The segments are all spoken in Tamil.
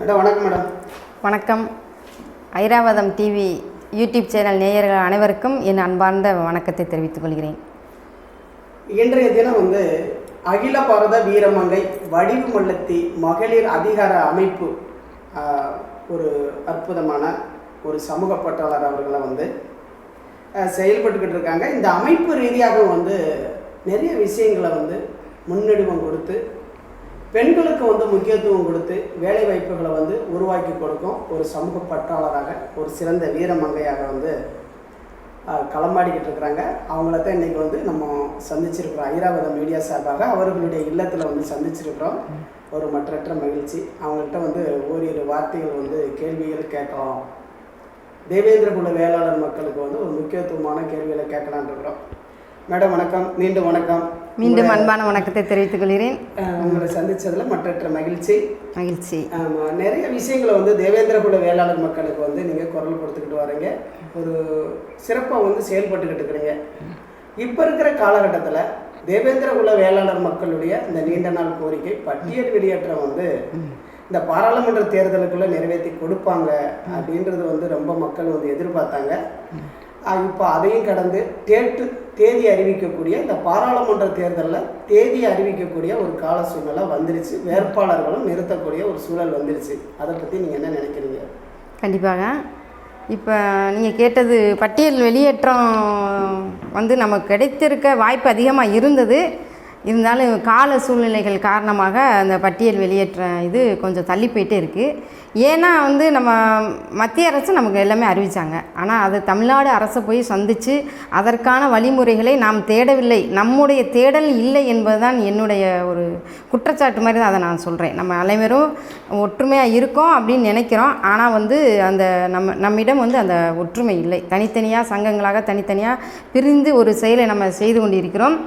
மேடம் வணக்கம். மேடம் வணக்கம். ஐராவதம் டிவி யூடியூப் சேனல் நேயர்கள் அனைவருக்கும் என் அன்பார்ந்த வணக்கத்தை தெரிவித்துக் கொள்கிறேன். இன்றைய தினம் அகில பாரத வீரமங்கை வடிவு மல்லத்தி மகளிர் அதிகார அமைப்பு ஒரு அற்புதமான ஒரு சமூக பற்றாளர் அவர்களை செயல்பட்டுக்கிட்டு இருக்காங்க. இந்த அமைப்பு ரீதியாக நிறைய விஷயங்களை முன்னெடுவம் கொடுத்து பெண்களுக்கு முக்கியத்துவம் கொடுத்து வேலை வாய்ப்புகளை உருவாக்கி கொடுக்கும் ஒரு சமூக பற்றாளராக ஒரு சிறந்த வீரமங்கையாக களமாடிக்கிட்டு இருக்கிறாங்க. அவங்கள தான் இன்றைக்கி நம்ம சந்திச்சிருக்கிறோம். ஐராவதம் மீடியா சார்பாக அவர்களுடைய இல்லத்தில் சந்திச்சிருக்கிறோம். ஒரு மற்றற்ற மகிழ்ச்சி. அவங்கள்ட்ட ஓரிரு வார்த்தைகள் கேள்விகள் கேட்கலாம். தேவேந்திர குல வேளாளர் மக்களுக்கு ஒரு முக்கியத்துவமான கேள்விகளை கேட்கலான் இருக்கிறோம். மேடம் வணக்கம். மீண்டும் வணக்கம். மீண்டும் அன்பான வணக்கத்தை தெரிவித்துக் கொள்கிறேன். உங்களை சந்தித்ததில் மற்றற்ற மகிழ்ச்சி. ஆமாம், நிறைய விஷயங்களை தேவேந்திர குல வேளாளர் மக்களுக்கு நீங்கள் குரல் கொடுத்துக்கிட்டு வரீங்க. ஒரு சிறப்பாக செயல்பட்டுக்கிட்டு இருக்கிறீங்க. இப்போ இருக்கிற காலகட்டத்தில் தேவேந்திர குல வேளாளர் மக்களுடைய இந்த நீண்ட நாள் கோரிக்கை பட்டியல் வெளியேற்றம் இந்த பாராளுமன்ற தேர்தலுக்குள்ளே நிறைவேற்றி கொடுப்பாங்க அப்படின்றது ரொம்ப மக்கள் எதிர்பார்த்தாங்க. இப்போ அதையும் கடந்து தேதி அறிவிக்கக்கூடிய இந்த பாராளுமன்ற தேர்தலில் தேதி அறிவிக்கக்கூடிய ஒரு கால சூழ்நிலை வந்துருச்சு. வேட்பாளர்களும் நிறுத்தக்கூடிய ஒரு சூழல் வந்துருச்சு. அதை பற்றி நீங்கள் என்ன நினைக்கிறீங்க? கண்டிப்பாக. இப்போ நீங்கள் கேட்டது பட்டியல் வெளியேற்றம் நமக்கு கிடைத்திருக்க வாய்ப்பு அதிகமாக இருந்தது. இருந்தாலும் கால சூழ்நிலைகள் காரணமாக அந்த பட்டியல் வெளியேற்ற இது கொஞ்சம் தள்ளி போயிட்டே இருக்குது. ஏன்னா நம்ம மத்திய அரசு நமக்கு எல்லாமே அறிவித்தாங்க. ஆனால் அது தமிழ்நாடு அரசை போய் சந்தித்து அதற்கான வழிமுறைகளை நாம் தேடவில்லை. நம்முடைய தேடல் இல்லை என்பது தான் என்னுடைய ஒரு குற்றச்சாட்டு மாதிரி தான் அதை நான் சொல்கிறேன். நம்ம அனைவரும் ஒற்றுமையாக இருக்கோம் அப்படின்னு நினைக்கிறோம். ஆனால் அந்த நம்மிடம் அந்த ஒற்றுமை இல்லை. தனித்தனியாக சங்கங்களாக தனித்தனியாக பிரிந்து ஒரு செயலை நம்ம செய்து கொண்டிருக்கிறோம்.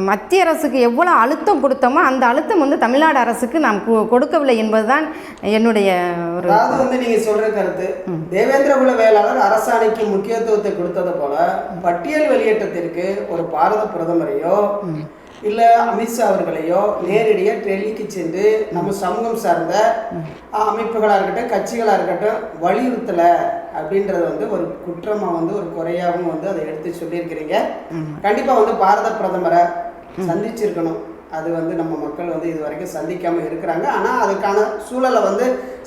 மத்திய அரசுக்கு எவ்வளோ அழுத்தம் கொடுத்தோமோ அந்த அழுத்தம் தமிழ்நாடு அரசுக்கு நாம் கொடுக்கவில்லை என்பதுதான் என்னுடைய ஒரு நீங்கள் சொல்கிற கருத்து. தேவேந்திர குல வேளாளர் அரசாணைக்கு முக்கியத்துவத்தை கொடுத்தது போல பட்டியல் வெளியேற்றத்திற்கு ஒரு பாரத பிரதமரையோ இல்லை அமித்ஷா அவர்களையோ நேரடியாக டெல்லிக்கு சென்று நம்ம சமூகம் சார்ந்த அமைப்புகளாக இருக்கட்டும் கட்சிகளாக இருக்கட்டும் வலியுறுத்தலை அப்படின்றது ஒரு குற்றமாக ஒரு குறையாகவும் அதை எடுத்து சொல்லியிருக்கிறீங்க. கண்டிப்பாக பாரத பிரதமரை சந்திச்சிருக்கணும். அது நம்ம மக்கள் இது வரைக்கும் சந்திக்காமல் இருக்கிறாங்க. ஆனால் அதுக்கான சூழலை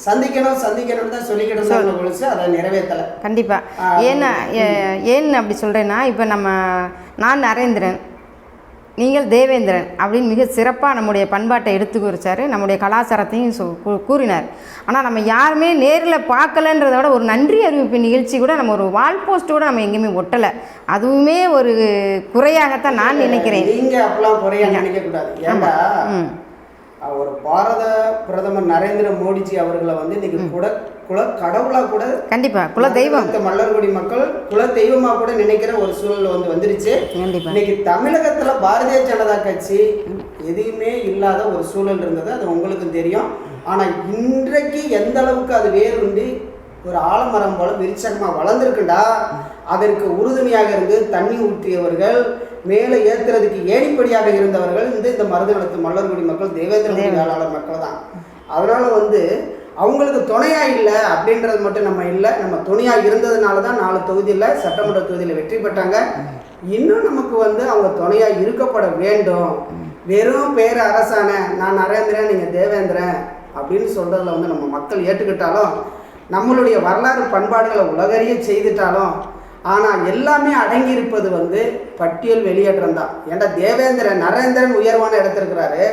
சந்திக்கணும்னு தான் சொல்லிக்கிட்டு ஒழிச்சு அதை நிறைவேற்றலை. கண்டிப்பாக. ஏன்னு அப்படி சொல்கிறேன்னா, இப்போ நான் நரேந்திரன், நீங்கள் தேவேந்திரன் அப்படின்னு மிக சிறப்பாக நம்முடைய பண்பாட்டை எடுத்து குறிச்சார். நம்முடைய கலாச்சாரத்தையும் கூறினார். ஆனால் நம்ம யாருமே நேரில் பார்க்கலன்றத விட ஒரு நன்றி அறிவிப்பு நிகழ்ச்சி கூட நம்ம ஒரு வால் போஸ்ட் கூட நம்ம எங்கேயுமே ஒட்டலை. அதுவுமே ஒரு குறையாகத்தான் நான் நினைக்கிறேன். நீங்கள் அப்பெல்லாம் குறையாக நினைக்கக்கூடாது. ஏன்னா ஒரு பாரத பிரதமர் நரேந்திர மோடிஜி அவர்களை இன்னைக்கு குல கடவுளாக கூட கண்டிப்பாக குல தெய்வம் மல்லர்குடி மக்கள் குல தெய்வமாக கூட நினைக்கிற ஒரு சூழல் வந்துருச்சு. இன்னைக்கு தமிழகத்தில் பாரதிய ஜனதா கட்சி எதுவுமே இல்லாத ஒரு சூழல் இருந்தது. அது உங்களுக்கும் தெரியும். ஆனால் இன்றைக்கு எந்த அளவுக்கு அது வேறுண்டு ஒரு ஆலமரம் போல விருட்சகமாக வளர்ந்துருக்குண்டா அதற்கு உறுதுணையாக இருந்து தண்ணி ஊற்றியவர்கள், மேலே ஏற்றுறதுக்கு ஏணிப்படியாக இருந்தவர்கள் இந்த மருதநலத்து மல்லர்குடி மக்கள், தேவேந்திர குல வேளாளர் மக்கள் தான். அதனால் அவங்களுக்கு துணையாக இல்லை அப்படின்றது மட்டும் நம்ம இல்லை. நம்ம துணையாக இருந்ததுனால தான் 4 தொகுதியில் சட்டமன்ற தொகுதியில் வெற்றி பெற்றாங்க. இன்னும் நமக்கு அவங்க துணையாக இருக்கப்பட வேண்டும். வெறும் பேர் அரசான நான் நரேந்திரன் நீங்கள் தேவேந்திரன் அப்படின்னு சொல்கிறதுல நம்ம மக்கள் ஏற்றுக்கிட்டாலும், நம்மளுடைய வரலாறு பண்பாடுகளை உலகறிய செய்துட்டாலும், ஆனால் எல்லாமே அடங்கியிருப்பது பட்டியல் வெளியேற்றம் தான். ஏன்னா நரேந்திரன் உயர்வான இடத்திருக்கிறாரு.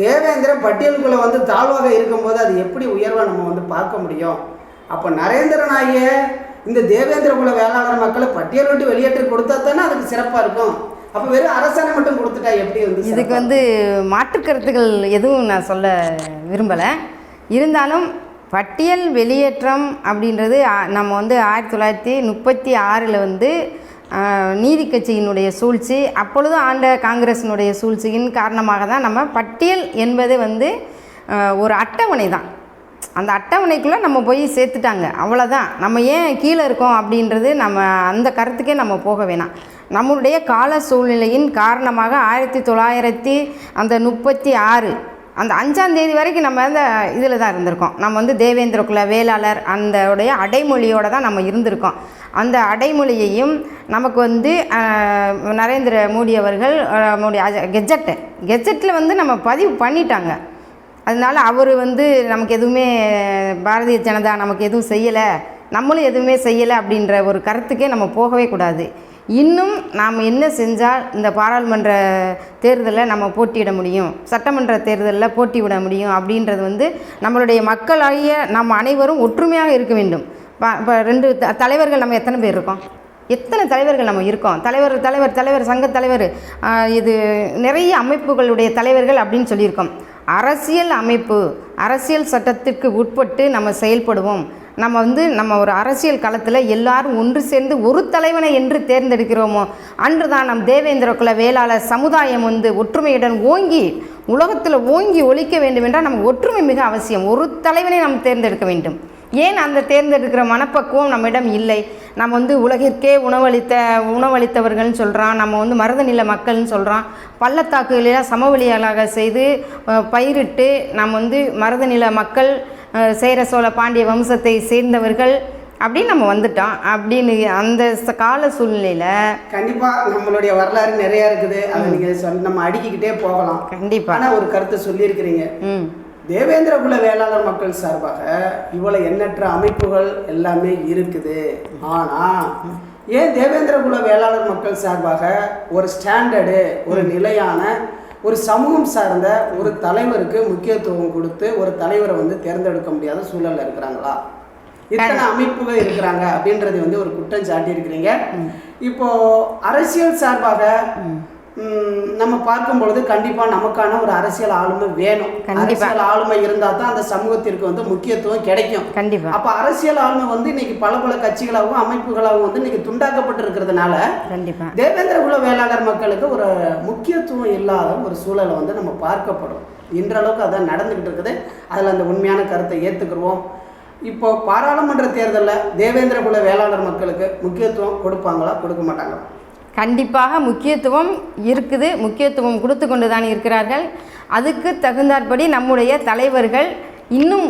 தேவேந்திரன் பட்டியலுக்குள்ளே தாழ்வாக இருக்கும்போது அது எப்படி உயர்வாக நம்ம பார்க்க முடியும்? அப்போ நரேந்திரனாகிய இந்த தேவேந்திர குல வேளாளர் மக்களை பட்டியல் விட்டு வெளியேற்றி கொடுத்தா தானே அதுக்கு சிறப்பாக இருக்கும். அப்போ வெறும் அரசாணை மட்டும் கொடுத்துட்டா எப்படி இதுக்கு மாற்று கருத்துக்கள் எதுவும் நான் சொல்ல விரும்பலை. இருந்தாலும் பட்டியல் வெளியேற்றம் அப்படின்றது நம்ம 1936 நீதி கட்சியினுடைய சூழ்ச்சி, அப்பொழுது ஆண்ட காங்கிரஸினுடைய சூழ்ச்சியின் காரணமாக தான் நம்ம பட்டியல் என்பது ஒரு அட்டவணை தான். அந்த அட்டவணைக்குள்ளே நம்ம போய் சேர்த்துட்டாங்க, அவ்வளோதான். நம்ம ஏன் கீழே இருக்கோம் அப்படின்றது நம்ம அந்த கருத்துக்கே நம்ம போக வேணாம். நம்மளுடைய கால சூழ்நிலையின் காரணமாக 1936 அந்த 5ஆம் தேதி வரைக்கும் நம்ம அந்த இதில் தான் இருந்திருக்கோம். நம்ம வந்து தேவேந்திர குல வேளாளர் அந்த உடைய அடைமொழியோடு தான் நம்ம இருந்திருக்கோம். அந்த அடைமொழியையும் நமக்கு வந்து நரேந்திர மோடி அவர்கள் நம்முடைய கெஜெட்டில் வந்து நம்ம பதிவு பண்ணிட்டாங்க. அதனால் அவர் வந்து நமக்கு எதுவுமே பாரதிய ஜனதா நமக்கு எதுவும் செய்யலை, நம்மளும் எதுவுமே செய்யலை அப்படின்ற ஒரு கருத்துக்கே நம்ம போகவே கூடாது. இன்னும் நாம் என்ன செஞ்சால் இந்த பாராளுமன்ற தேர்தலில் நம்ம போட்டியிட முடியும், சட்டமன்ற தேர்தலில் போட்டியிட முடியும் அப்படின்றது வந்து நம்மளுடைய மக்களாகிய நம்ம அனைவரும் ஒற்றுமையாக இருக்க வேண்டும். இப்போ 2 தலைவர்கள் நம்ம எத்தனை பேர் இருக்கோம், எத்தனை தலைவர்கள் நம்ம இருக்கோம், தலைவர் சங்க தலைவர், இது நிறைய அமைப்புகளுடைய தலைவர்கள் அப்படின்னு சொல்லியிருக்கோம். அரசியல் அமைப்பு, அரசியல் சட்டத்திற்கு உட்பட்டு நம்ம செயல்படுவோம். நம்ம ஒரு அரசியல் களத்தில் எல்லாரும் ஒன்று சேர்ந்து ஒரு தலைவனை என்று தேர்ந்தெடுக்கிறோமோ அன்று தான் நம் தேவேந்திர குல வேளாளர் சமுதாயம் வந்து ஒற்றுமையுடன் உலகத்தில் ஓங்கி ஒழிக்க வேண்டும் என்றால் நமக்கு ஒற்றுமை மிக அவசியம். ஒரு தலைவனை நாம் தேர்ந்தெடுக்க வேண்டும். ஏன் அந்த தேர்ந்தெடுக்கிற மனப்பக்குவம் நம்மிடம் இல்லை? நம்ம வந்து உலகிற்கே உணவளித்தவர்கள்னு சொல்கிறான், நம்ம வந்து மருதநில மக்கள்னு சொல்கிறான். பள்ளத்தாக்குகளெல்லாம் சமவெளிகளாக செய்து பயிரிட்டு நம்ம வந்து மருதநில மக்கள், சேர சோழ பாண்டிய வம்சத்தை சேர்ந்தவர்கள் அப்படின்னு நம்ம வந்துட்டோம். அப்படின்னு அந்த கால சூழ்நிலையில் கண்டிப்பாக நம்மளுடைய வரலாறு நிறையா இருக்குது. அதை நீங்கள் நம்ம அடுக்கிக்கிட்டே போகலாம். கண்டிப்பாக. ஆனால் ஒரு கருத்தை சொல்லியிருக்கிறீங்க, தேவேந்திர குல வேளாளர் மக்கள் சார்பாக இவ்வளோ எண்ணற்ற அமைப்புகள் எல்லாமே இருக்குது. ஆனால் ஏன் தேவேந்திர குல வேளாளர் மக்கள் சார்பாக ஒரு ஸ்டாண்டர்டு, ஒரு நிலையான, ஒரு சமூகம் சார்ந்த ஒரு தலைவருக்கு முக்கியத்துவம் கொடுத்து ஒரு தலைவரை வந்து தேர்ந்தெடுக்க முடியாத சூழலில் இருக்கிறாங்களா? இத்தனை அமைப்புகள் இருக்கிறாங்க அப்படின்றது வந்து ஒரு குற்றம் சாட்டி இருக்கிறீங்க. இப்போ அரசியல் சார்பாக நம்ம பார்க்கும் பொழுது கண்டிப்பாக நமக்கான ஒரு அரசியல் ஆளுமை வேணும். அரசியல் ஆளுமை இருந்தால் தான் அந்த சமூகத்திற்கு வந்து முக்கியத்துவம் கிடைக்கும். கண்டிப்பாக. அப்போ அரசியல் ஆளுமை வந்து இன்னைக்கு பல கட்சிகளாகவும் அமைப்புகளாகவும் வந்து இன்னைக்கு துண்டாக்கப்பட்டு இருக்கிறதுனால கண்டிப்பாக தேவேந்திர குல வேளாளர் மக்களுக்கு ஒரு முக்கியத்துவம் இல்லாத ஒரு சூழலை வந்து நம்ம பார்க்கப்படும். இன்றளவுக்கு அதான் நடந்துக்கிட்டு இருக்குது. அதில் அந்த உண்மையான கருத்தை ஏற்றுக்குருவோம். இப்போ பாராளுமன்ற தேர்தலில் தேவேந்திர குல வேளாளர் மக்களுக்கு முக்கியத்துவம் கொடுப்பாங்களா, கொடுக்க மாட்டாங்களா? கண்டிப்பாக முக்கியத்துவம் இருக்குது. முக்கியத்துவம் கொடுத்து கொண்டு தான் இருக்கிறார்கள். அதுக்கு தகுந்தாற்படி நம்முடைய தலைவர்கள் இன்னும்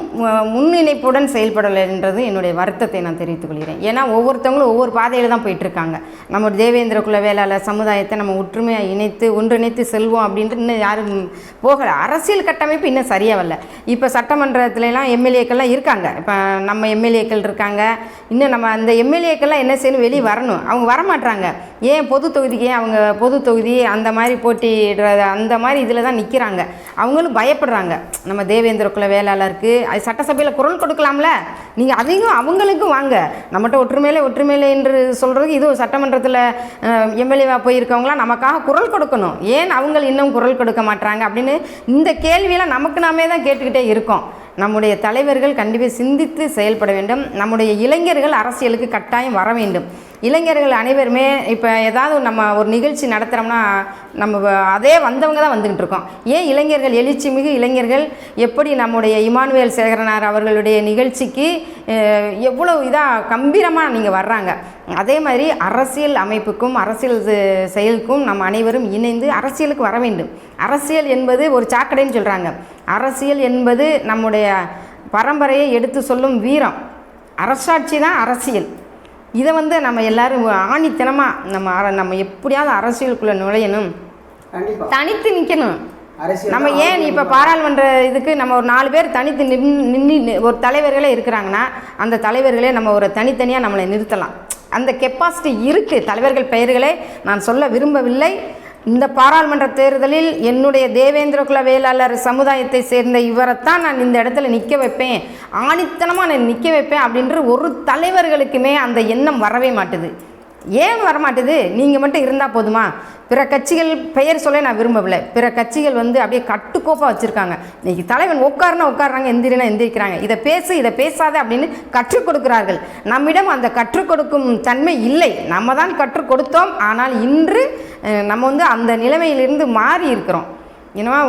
முன்னிணைப்புடன் செயல்படலைன்றது என்னுடைய வருத்தத்தை நான் தெரிவித்துக் கொள்கிறேன். ஏன்னா ஒவ்வொருத்தவங்களும் ஒவ்வொரு பாதையில் தான் போயிட்டுருக்காங்க. நம்ம தேவேந்திர குல வேளாளர் சமுதாயத்தை நம்ம ஒற்றுமையாக ஒன்றிணைத்து செல்வோம் அப்படின்ட்டு இன்னும் யாரும் போகலை. அரசியல் கட்டமைப்பு இன்னும் சரியாக வரல. இப்போ சட்டமன்றத்துலலாம் எம்எல்ஏக்கள்லாம் இருக்காங்க. இப்போ நம்ம எம்எல்ஏக்கள் இருக்காங்க. இன்னும் நம்ம அந்த எம்எல்ஏக்கள்லாம் என்ன செய்யணும், வெளியே வரணும். அவங்க வரமாட்டாங்க. ஏன் பொது தொகுதிக்கு அவங்க பொது தொகுதி அந்த மாதிரி போட்டிடுற அந்த மாதிரி இதில் தான் நிற்கிறாங்க. அவங்களும் பயப்படுறாங்க. நம்ம தேவேந்திர குல வேளாளர் அது சட்டசபையில் குரல் கொடுக்கலாம்ல, நீங்கள் அதையும் அவங்களுக்கும் வாங்க. நம்மகிட்ட ஒற்றுமையிலே என்று சொல்கிறதுக்கு இது சட்டமன்றத்தில் எம்எல்ஏவாக போயிருக்கவங்களாம் நமக்காக குரல் கொடுக்கணும். ஏன் அவங்க இன்னும் குரல் கொடுக்க மாட்டாங்க அப்படின்னு இந்த கேள்வியெல்லாம் நமக்கு நாமே தான் கேட்டுக்கிட்டே இருக்கோம். நம்முடைய தலைவர்கள் கண்டிப்பாக சிந்தித்து செயல்பட வேண்டும். நம்முடைய இளைஞர்கள் அரசியலுக்கு கட்டாயம் வர வேண்டும். இளைஞர்கள் அனைவருமே இப்போ ஏதாவது நம்ம ஒரு நிகழ்ச்சி நடத்துகிறோம்னா நம்ம அதே வந்தவங்க தான் வந்துக்கிட்டு இருக்கோம். ஏன் இளைஞர்கள், எழுச்சி மிகு இளைஞர்கள் எப்படி நம்முடைய இமானுவேல் சேகரனார் அவர்களுடைய நிகழ்ச்சிக்கு எவ்வளோ இதாக கம்பீரமாக நீங்கள் வர்றாங்க. அதே மாதிரி அரசியல் அமைப்புக்கும் அரசியல் செயலுக்கும் நம்ம அனைவரும் இணைந்து அரசியலுக்கு வர வேண்டும். அரசியல் என்பது ஒரு சாக்கடைன்னு சொல்கிறாங்க. அரசியல் என்பது நம்முடைய பரம்பரையை எடுத்து சொல்லும் வீரம். அரசாட்சி தான் அரசியல். இதை வந்து நம்ம எல்லாரும் ஆணித்தனமாக நம்ம எப்படியாவது அரசியலுக்குள்ளே நுழையணும், தனித்து நிற்கணும். நம்ம ஏன் இப்போ பாராளுமன்ற இதுக்கு நம்ம ஒரு 4 பேர் தனித்து நின்று ஒரு தலைவர்களே இருக்கிறாங்கன்னா அந்த தலைவர்களே நம்ம ஒரு தனித்தனியாக நம்மளை நிறுத்தலாம். அந்த கெப்பாசிட்டி இருக்குது. தலைவர்கள் பெயர்களை நான் சொல்ல விரும்பவில்லை. இந்த பாராளுமன்ற தேர்தலில் என்னுடைய தேவேந்திர குல வேளாளர் சமுதாயத்தை சேர்ந்த இவரைத்தான் நான் இந்த இடத்துல நிற்க வைப்பேன், ஆணித்தனமாக நான் நிற்க வைப்பேன் அப்படின்ற ஒரு தலைவர்களுக்குமே அந்த எண்ணம் வரவே மாட்டுது. ஏன் வரமாட்டுது? நீங்கள் மட்டும் இருந்தால் போதுமா? பிற கட்சிகள் பெயர் சொல்ல நான் விரும்பவில்லை. பிற கட்சிகள் வந்து அப்படியே கட்டுக்கோப்பாக வச்சுருக்காங்க. இன்றைக்கி தலைவன் உட்காருறாங்க, எந்திரினா எந்திரிக்கிறாங்க, இதை பேசாத அப்படின்னு கற்றுக் கொடுக்கிறார்கள். நம்மிடம் அந்த கற்றுக் கொடுக்கும் தன்மை இல்லை. நம்ம தான் கற்றுக் கொடுத்தோம். ஆனால் இன்று நம்ம வந்து அந்த நிலைமையிலிருந்து மாறி இருக்கிறோம். ஏன்னா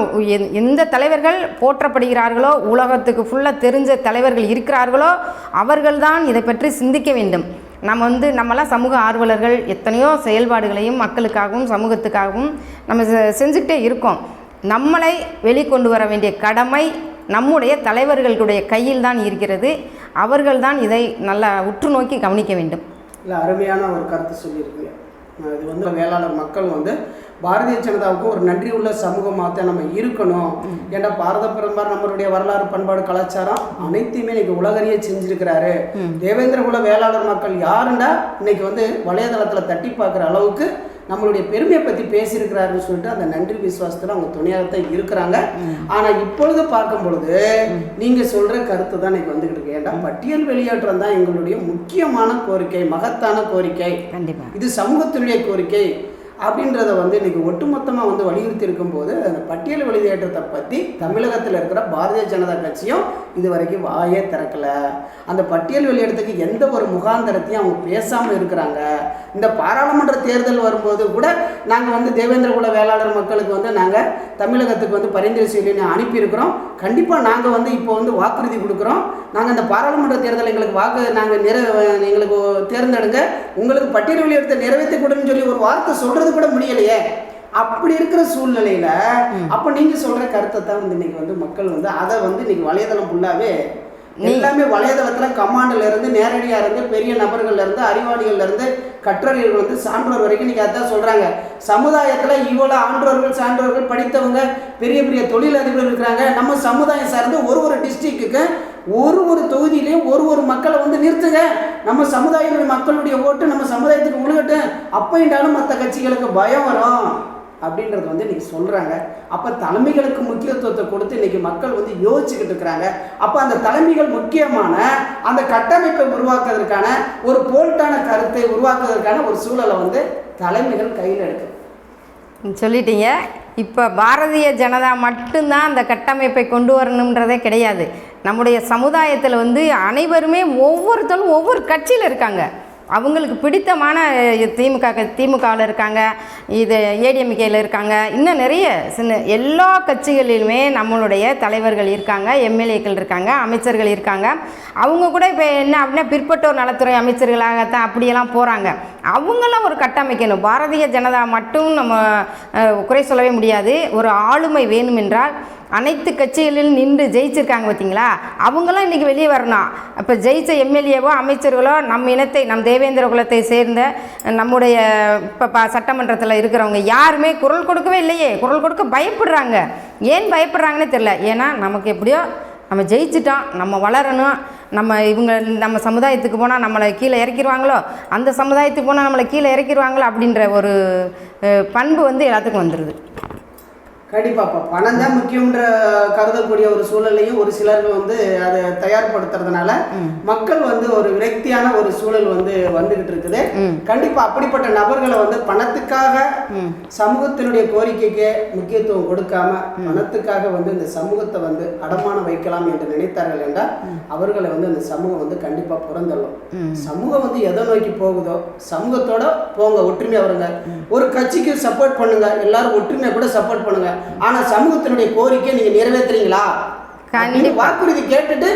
எந்த தலைவர்கள் போற்றப்படுகிறார்களோ, உலகத்துக்கு ஃபுல்லாக தெரிஞ்ச தலைவர்கள் இருக்கிறார்களோ அவர்கள்தான் இதை பற்றி சிந்திக்க வேண்டும். நம்மளாம் சமூக ஆர்வலர்கள் எத்தனையோ செயல்பாடுகளையும் மக்களுக்காகவும் சமூகத்துக்காகவும் நம்ம செஞ்சுக்கிட்டே இருக்கோம். நம்மளை வெளிக்கொண்டு வர வேண்டிய கடமை நம்முடைய தலைவர்களுடைய கையில் தான் இருக்கிறது. அவர்கள்தான் இதை நல்லா உற்று நோக்கி கவனிக்க வேண்டும். இல்லை, அருமையான ஒரு கருத்து சொல்லியிருக்கீங்க. இது வந்து வேளாளர் மக்கள் வந்து பாரதிய ஜனதாவுக்கு ஒரு நன்றி உள்ள சமூகமாக தான் நம்ம இருக்கணும். ஏன்னா பாரத பிரதமர் நம்மளுடைய வரலாறு, பண்பாடு, கலாச்சாரம் அனைத்தையுமே இன்னைக்கு உலகறிய செஞ்சிருக்கிறாரு. தேவேந்திர குல வேளாளர் மக்கள் யாருண்டா இன்னைக்கு வந்து வலைதளத்தில் தட்டி பார்க்குற அளவுக்கு நம்மளுடைய பெருமையை பற்றி பேசியிருக்கிறாருன்னு சொல்லிட்டு அந்த நன்றி விசுவாசத்தில் அவங்க துணையாகத்தான் இருக்கிறாங்க. ஆனால் இப்பொழுது பார்க்கும் பொழுது நீங்கள் சொல்கிற கருத்து தான் இன்னைக்கு வந்துக்கிட்டு இருக்கு. ஏன்னா பட்டியல் வெளியேற்றம் தான் எங்களுடைய முக்கியமான கோரிக்கை, மகத்தான கோரிக்கை. கண்டிப்பாக இது சமூகத்துடைய கோரிக்கை அப்படின்றத வந்து இன்றைக்கி ஒட்டுமொத்தமாக வந்து வலியுறுத்தி இருக்கும்போது அந்த பட்டியல் வெளியேற்றத்தை பற்றி தமிழகத்தில் இருக்கிற பாரதிய ஜனதா கட்சியும் இது வரைக்கும் வாயே திறக்கலை. அந்த பட்டியல் வெளியேற்றத்துக்கு எந்த ஒரு முகாந்தரத்தையும் அவங்க பேசாமல் இருக்கிறாங்க. இந்த பாராளுமன்ற தேர்தல் வரும்போது கூட நாங்கள் வந்து தேவேந்திர குல வேளாளர் மக்களுக்கு வந்து நாங்கள் தமிழகத்துக்கு வந்து பரிந்துரை செய்ய அனுப்பியிருக்கிறோம். கண்டிப்பாக நாங்கள் வந்து இப்போ வந்து வாக்குறுதி கொடுக்குறோம். நாங்கள் இந்த பாராளுமன்ற தேர்தல் எங்களுக்கு எங்களுக்கு தேர்ந்தெடுங்க, உங்களுக்கு பட்டியல் வெளியேற்றத்தை நிறைவேற்றி கொடுன்னு சொல்லி ஒரு வார்த்தை சொல்கிறது கூட முடியலையே. அப்படி இருக்கிற சூழ்நிலையில அப்ப நீங்க சொல்ற கருத்தை தான் வந்து இன்னைக்கு வந்து மக்கள் வந்து அதை வந்து இன்னைக்கு வலைதளம் ஃபுல்லாவே எல்லாமே வலைதளத்துல கமாண்ட்ல இருந்து நேரடியா இருந்து பெரிய நபர்கள்ல இருந்து அறிவாளிகள்ல இருந்து கற்றறிஞர்கள் வந்து சான்றோர் வரைக்கும் இன்னைக்கு அதான் சொல்றாங்க. சமுதாயத்துல இவ்வளவு ஆன்றோர்கள் சான்றோர்கள் படித்தவங்க பெரிய பெரிய தொழிலதிபர்கள் இருக்கிறாங்க. நம்ம சமுதாயம் சார்ந்து ஒரு டிஸ்ட்ரிக்ட்டுக்கு ஒரு தொகுதியிலையும் ஒரு மக்களை வந்து நிறுத்துங்க. நம்ம சமுதாய மக்களுடைய ஓட்டு நம்ம சமுதாயத்துக்கு உழுகட்டும். அப்பைண்டாலும் மற்ற கட்சிகளுக்கு பயம் வரும் அப்படின்றது வந்து இன்னைக்கு சொல்றாங்க. அப்ப தலைமைகளுக்கு முக்கியத்துவத்தை கொடுத்து இன்னைக்கு மக்கள் வந்து யோசிச்சுக்கிட்டு இருக்கிறாங்க. அப்ப அந்த தலைமைகள் முக்கியமான அந்த கட்டமைப்பை உருவாக்குவதற்கான ஒரு போல்ட்டான கருத்தை உருவாக்குவதற்கான ஒரு சூழலை வந்து தலைமைகள் கையில் எடுக்கு சொல்லிட்டீங்க. இப்போ பாரதிய ஜனதா மட்டும்தான் அந்த கட்டமைப்பை கொண்டு வரணுன்றதே கிடையாது. நம்முடைய சமுதாயத்தில் வந்து அனைவருமே ஒவ்வொருத்தரும் ஒவ்வொரு கட்சியில் இருக்காங்க. அவங்களுக்கு பிடித்தமான திமுகவில் இருக்காங்க, இது ஏடிஎம்கேயில் இருக்காங்க, இன்னும் நிறைய எல்லா கட்சிகளிலுமே நம்மளுடைய தலைவர்கள் இருக்காங்க, எம்எல்ஏக்கள் இருக்காங்க, அமைச்சர்கள் இருக்காங்க. அவங்க கூட இப்போ என்ன அப்படின்னா பிற்பட்டோர் நலத்துறை அமைச்சர்களாகத்தான் அப்படியெல்லாம் போகிறாங்க. அவங்களாம் ஒரு கட்டமைக்கணும். பாரதிய ஜனதா மட்டும் நம்ம குறை சொல்லவே முடியாது. ஒரு ஆளுமை வேணும் என்றால் அனைத்து கட்சிகளில் நின்று ஜெயிச்சிருக்காங்க பார்த்தீங்களா, அவங்களாம் இன்றைக்கி வெளியே வரணும். இப்போ ஜெயித்த எம்எல்ஏவோ அமைச்சர்களோ நம்ம இனத்தை, நம் தேவேந்திர குலத்தை சேர்ந்த நம்முடைய இப்போ சட்டமன்றத்தில் இருக்கிறவங்க யாருமே குரல் கொடுக்கவே இல்லையே. குரல் கொடுக்க பயப்படுறாங்க. ஏன் பயப்படுறாங்கன்னே தெரில. ஏன்னா நமக்கு எப்படியோ நம்ம ஜெயிச்சிட்டோம், நம்ம வளரணும், நம்ம சமுதாயத்துக்கு போனால் நம்மளை கீழே இறக்கிடுவாங்களோ, அந்த சமுதாயத்துக்கு போனால் நம்மளை கீழே இறக்கிடுவாங்களோ அப்படின்ற ஒரு பண்பு வந்து எல்லாத்துக்கும் வந்துடுது. கண்டிப்பாப்பா பணம் தான் முக்கியம்ன்ற கருதக்கூடிய ஒரு சூழலையும் ஒரு சிலர்கள் வந்து அதை தயார்படுத்துறதுனால மக்கள் வந்து ஒரு விரக்தியான ஒரு சூழல் வந்து வந்துகிட்டு இருக்குது. கண்டிப்பா அப்படிப்பட்ட நபர்களை வந்து பணத்துக்காக சமூகத்தினுடைய கோரிக்கைக்கு முக்கியத்துவம் கொடுக்காம பணத்துக்காக வந்து இந்த சமூகத்தை வந்து அடமானம் வைக்கலாம் என்று நினைத்தார்கள் என்றால் அவர்களை வந்து அந்த சமூகம் வந்து கண்டிப்பா புறந்தள்ளும். சமூகம் வந்து எதை நோக்கி போகுதோ சமூகத்தோட போங்க, ஒற்றுமையா வருங்க. ஒரு கட்சிக்கு சப்போர்ட் பண்ணுங்க, எல்லாரும் ஒற்றுமையா கூட சப்போர்ட் பண்ணுங்க. ஆனா சமூகத்தினுடைய கோரிக்கை நீங்க நிறைவேற்றுறீங்களா, வாக்குறுதி கேட்டுட்டு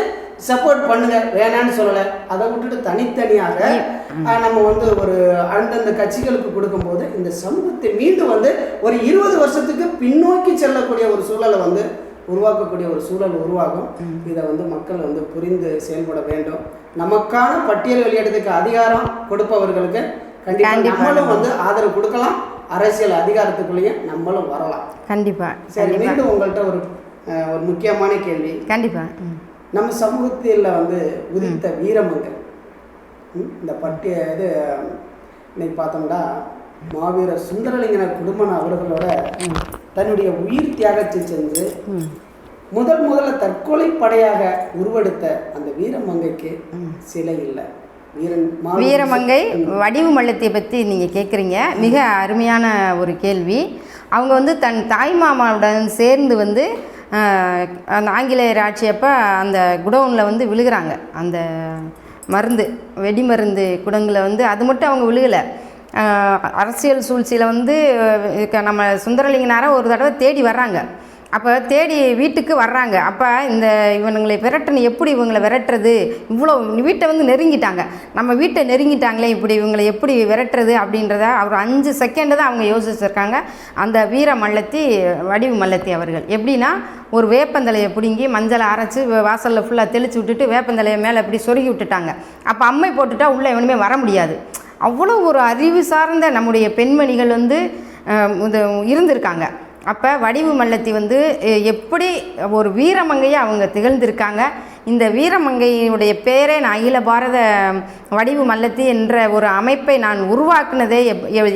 சப்போர்ட் பண்ணுங்க, வேணான்னு சொல்லலை. அதை விட்டுட்டு தனித்தனியாக நம்ம வந்து ஒரு அந்தந்த கட்சிகளுக்கு கொடுக்கும்போது இந்த சமூகத்தை மீண்டும் வந்து ஒரு 20 வருஷத்துக்கு பின்னோக்கி செல்லக்கூடிய ஒரு சூழலை வந்து உருவாக்கக்கூடிய ஒரு சூழல் உருவாகும். இதை வந்து மக்கள் வந்து புரிந்து செயல்பட வேண்டும். நமக்கான பட்டியல் வெளியிடத்துக்கு அதிகாரம் கொடுப்பவர்களுக்கு கண்டிப்பாக நம்மளும் வந்து ஆதரவு கொடுக்கலாம். அரசியல் அதிகாரத்துக்குள்ளேயே நம்மளும் வரலாம். கண்டிப்பா. சரி, மீண்டும் உங்கள்கிட்ட ஒரு முக்கியமான கேள்வி. கண்டிப்பா. நம்ம சமூகத்தில் வந்து உதித்த வீரமங்கள் இந்த இது இன்னைக்கு பார்த்தோம்னா மாவீரர் சுந்தரலிங்கனார் குடும்பம் அவர்களோட தன்னுடைய உயிர் தியாகத்தை செஞ்சு முதல்ல தற்கொலை படையாக உருவெடுத்த அந்த வீரமங்கைக்கு சிலை இல்லை. வீரமங்கை வடிவு மல்லத்தியை பற்றி நீங்கள் கேட்குறீங்க. மிக அருமையான ஒரு கேள்வி. அவங்க வந்து தன் தாய் மாமாவுடன் சேர்ந்து வந்து அந்த ஆங்கிலேயர் ஆட்சியப்போ அந்த குடவுனில் வந்து விழுகிறாங்க. அந்த மருந்து வெடிமருந்து குடங்கில் வந்து அது மட்டும் அவங்க விழுகலை. அரசியல் சூழ்ச்சியில் வந்து நம்ம சுந்தரலிங்கனாரை ஒரு தடவை தேடி வர்றாங்க. அப்போ தேடி வீட்டுக்கு வர்றாங்க. அப்போ இந்த இவனுங்களை விரட்டணும், எப்படி இவங்களை விரட்டுறது, இவ்வளோ வீட்டை வந்து நெருங்கிட்டாங்க, நம்ம வீட்டை நெருங்கிட்டாங்களே, இப்படி இவங்களை எப்படி விரட்டுறது அப்படின்றத ஒரு 5 செகண்டு தான் அவங்க யோசிச்சிருக்காங்க. அந்த வீர மல்லத்தி வடிவு மல்லத்தி அவர்கள் எப்படின்னா, ஒரு வேப்பந்தலையை பிடுங்கி மஞ்சளை அரைச்சி வாசலில் ஃபுல்லாக தெளித்து விட்டுட்டு வேப்பந்தலையை மேலே இப்படி சொருகி விட்டுட்டாங்க. அப்போ அம்மை போட்டுட்டா உள்ளே எவனுமே வர முடியாது. அவ்வளோ ஒரு அறிவு சார்ந்த நம்முடைய பெண்மணிகள் வந்து இருந்திருக்காங்க. அப்போ வடிவு மல்லத்தி வந்து எப்படி ஒரு வீரமங்கையை அவங்க திகழ்ந்திருக்காங்க. இந்த வீரமங்கையுடைய பேரே நான் அகில பாரத வடிவு மல்லத்தி என்ற ஒரு அமைப்பை நான் உருவாக்குனதே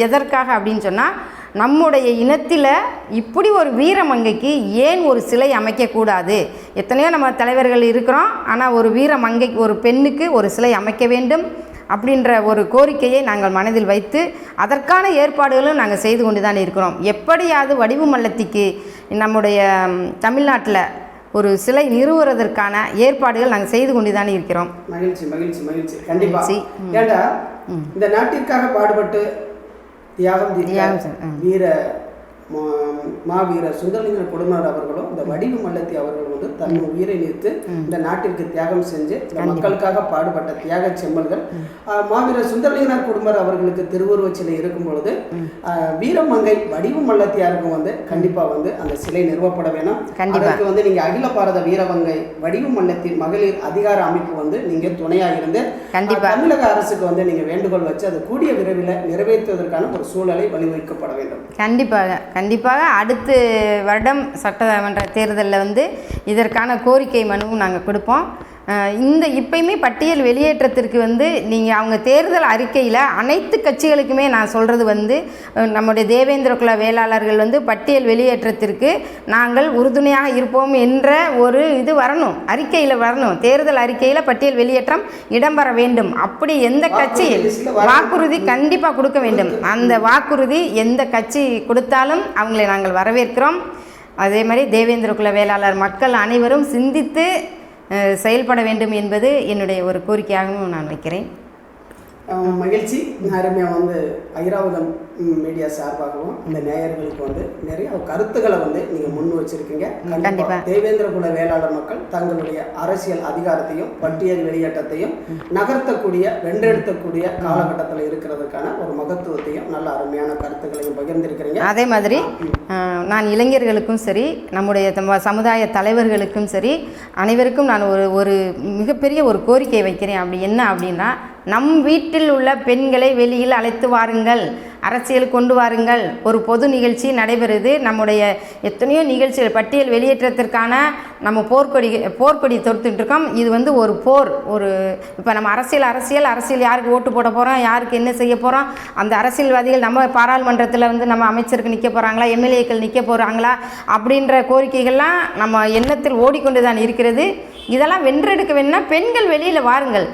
எதற்காக அப்படின்னு சொன்னால், நம்முடைய இனத்தில் இப்படி ஒரு வீரமங்கைக்கு ஏன் ஒரு சிலை அமைக்கக்கூடாது? எத்தனையோ நம்ம தலைவர்கள் இருக்கிறோம், ஆனால் ஒரு வீரமங்கைக்கு, ஒரு பெண்ணுக்கு ஒரு சிலை அமைக்க வேண்டும் அப்படின்ற ஒரு கோரிக்கையை நாங்கள் மனதில் வைத்து அதற்கான ஏற்பாடுகளும் நாங்கள் செய்து கொண்டு தான் இருக்கிறோம். எப்படியாவது வடிவு மல்லத்திக்கு நம்முடைய தமிழ்நாட்டில் ஒரு சிலை நிறுவுவதற்கான ஏற்பாடுகள் நாங்கள் செய்து கொண்டு தான் இருக்கிறோம். மகிழ்ச்சி மகிழ்ச்சி மகிழ்ச்சி. கண்டிப்பாக. ஏண்டா இந்த நாட்டிற்காக பாடுபட்டு தியாகம் வீர மாவீரர் சுந்தரலிங்கர் குடும்பர் அவர்களும் இந்த வடிவு மல்லத்தி அவர்கள் வந்து தன் உயிரை நீத்து இந்த நாட்டிற்கு தியாகம் செஞ்சு மக்களுக்காக பாடுபட்ட தியாக செம்மல்கள். மாவீரர் சுந்தரலிங்கர் குடும்பர் அவர்களுக்கு திருவுருவச் சிலை இருக்கும் பொழுது வீரமங்கை வடிவு மல்லத்தியாருக்கும் வந்து கண்டிப்பா வந்து அந்த சிலை நிறுவப்பட வேணும். அதற்கு வந்து நீங்க அகில பாரத வீரமங்கை வடிவு மல்லத்தி மகளிர் அதிகார அமைப்பு வந்து நீங்க துணையா இருந்து தமிழக அரசுக்கு வந்து நீங்க வேண்டுகோள் வச்சு அது கூடிய விரைவில் நிறைவேற்றுவதற்கான ஒரு சூழலை வழிவகுக்கப்பட வேண்டும். கண்டிப்பாக அடுத்த வருடம் சட்டமன்ற தேர்தலில் வந்து இதற்கான கோரிக்கை மனுவும் நாங்கள் கொடுப்போம். இப்பயுமே பட்டியல் வெளியேற்றத்திற்கு வந்து நீங்கள் அவங்க தேர்தல் அறிக்கையில் அனைத்து கட்சிகளுக்குமே நான் சொல்கிறது வந்து, நம்முடைய தேவேந்திர குல வேளாளர்கள் வந்து பட்டியல் வெளியேற்றத்திற்கு நாங்கள் உறுதுணையாக இருப்போம் என்ற ஒரு இது வரணும், அறிக்கையில் வரணும். தேர்தல் அறிக்கையில் பட்டியல் வெளியேற்றம் இடம்பெற வேண்டும். அப்படி எந்த கட்சி வாக்குறுதி கண்டிப்பாக கொடுக்க வேண்டும். அந்த வாக்குறுதி எந்த கட்சி கொடுத்தாலும் அவங்களை நாங்கள் வரவேற்கிறோம். அதே மாதிரி தேவேந்திர குல வேளாளர் மக்கள் அனைவரும் சிந்தித்து செயல்பட வேண்டும் என்பது என்னுடைய ஒரு கோரிக்கையாகவும் நான் வைக்கிறேன். மகிழ்ச்சி. அருமையாக வந்து ஐராவதம் மீடியா சார்பாகவும் இந்த நேயர்களுக்கு வந்து நிறைய கருத்துக்களை வந்து நீங்கள் முன் வச்சிருக்கீங்க. கண்டிப்பாக தேவேந்திர குல வேளாளர் மக்கள் தங்களுடைய அரசியல் அதிகாரத்தையும் பட்டியல் வெளியேற்றத்தையும் நகர்த்தக்கூடிய வென்றெடுத்தக்கூடிய காலகட்டத்தில் இருக்கிறதுக்கான ஒரு மகத்துவத்தையும் நல்ல அருமையான கருத்துக்களையும் பகிர்ந்திருக்கிறீங்க. அதே மாதிரி நான் இளைஞர்களுக்கும் சரி, நம்முடைய சமுதாய தலைவர்களுக்கும் சரி, அனைவருக்கும் நான் ஒரு மிகப்பெரிய ஒரு கோரிக்கை வைக்கிறேன். அப்படி என்ன அப்படின்னா, நம் வீட்டில் உள்ள பெண்களை வெளியில் அழைத்து வாருங்கள், அரசியல் கொண்டு வாருங்கள். ஒரு பொது நிகழ்ச்சி நடைபெறுது. நம்முடைய எத்தனையோ நிகழ்ச்சிகள் பட்டியல் வெளியேற்றத்திற்கான நம்ம போர்க்கொடி தொடுத்துட்ருக்கோம். இது வந்து ஒரு போர். இப்போ நம்ம அரசியல் யாருக்கு ஓட்டு போட போகிறோம், யாருக்கு என்ன செய்ய போகிறோம், அந்த அரசியல்வாதிகள் நம்ம பாராளுமன்றத்தில் வந்து நம்ம அமைச்சருக்கு நிற்க போகிறாங்களா, எம்எல்ஏக்கள் நிற்க போகிறாங்களா அப்படின்ற கோரிக்கைகள்லாம் நம்ம எண்ணத்தில் ஓடிக்கொண்டு தான் இருக்கிறது. இதெல்லாம் வென்றெடுக்க வேணும்னா பெண்கள் வெளியில் வாருங்கள்.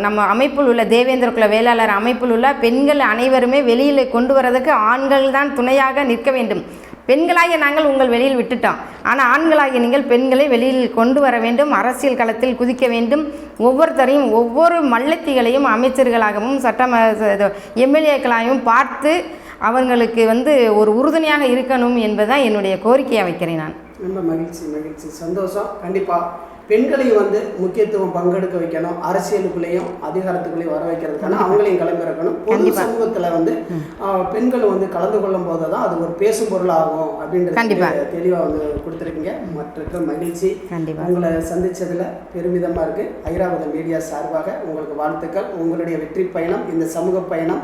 நம்ம அமைப்பில் உள்ள தேவேந்திர குல வேளாளர் அமைப்பில் உள்ள பெண்கள் அனைவருமே வெளியில் கொண்டு வரதுக்கு ஆண்கள் தான் துணையாக நிற்க வேண்டும். பெண்களாகிய நாங்கள் உங்கள் வெளியில் விட்டுட்டோம், ஆனால் ஆண்களாகிய நீங்கள் பெண்களை வெளியில் கொண்டு வர வேண்டும். அரசியல் களத்தில் குதிக்க வேண்டும். ஒவ்வொருத்தரையும் ஒவ்வொரு மல்லத்திகளையும் அமைச்சர்களாகவும் எம்எல்ஏக்களாகவும் பார்த்து அவங்களுக்கு வந்து ஒரு உறுதுணையாக இருக்கணும் என்பதுதான் என்னுடைய கோரிக்கையை வைக்கிறேன். நான் ரொம்ப மகிழ்ச்சி, சந்தோஷம். கண்டிப்பாக பெண்களையும் வந்து முக்கியத்துவம் பங்கெடுக்க வைக்கணும். அரசியலுக்குள்ளேயும் அதிகாரத்துக்குள்ளேயும் வர வைக்கிறதுக்கான அவங்களையும் கிளம்பிறக்கணும். பொது சமூகத்தில் வந்து பெண்கள் வந்து கலந்து கொள்ளும் போது தான் அது ஒரு பேசும் பொருள் ஆகும் அப்படின்றது தெளிவாக வந்து கொடுத்துருக்கீங்க. மற்ற மகிழ்ச்சி. உங்களை சந்தித்ததில் பெருமிதமாக இருக்குது. ஐராவதம் மீடியா சார்பாக உங்களுக்கு வாழ்த்துக்கள். உங்களுடைய வெற்றி பயணம், இந்த சமூக பயணம்,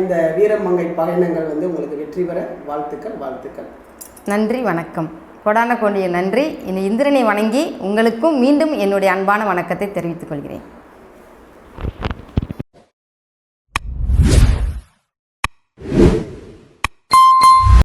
இந்த வீரமங்கை பயணங்கள் வந்து உங்களுக்கு வெற்றி பெற வாழ்த்துக்கள். நன்றி, வணக்கம். கொடான கொண்டிய நன்றி. இந்திரனை வணங்கி உங்களுக்கும் மீண்டும் என்னுடைய அன்பான வணக்கத்தை தெரிவித்துக் கொள்கிறேன்.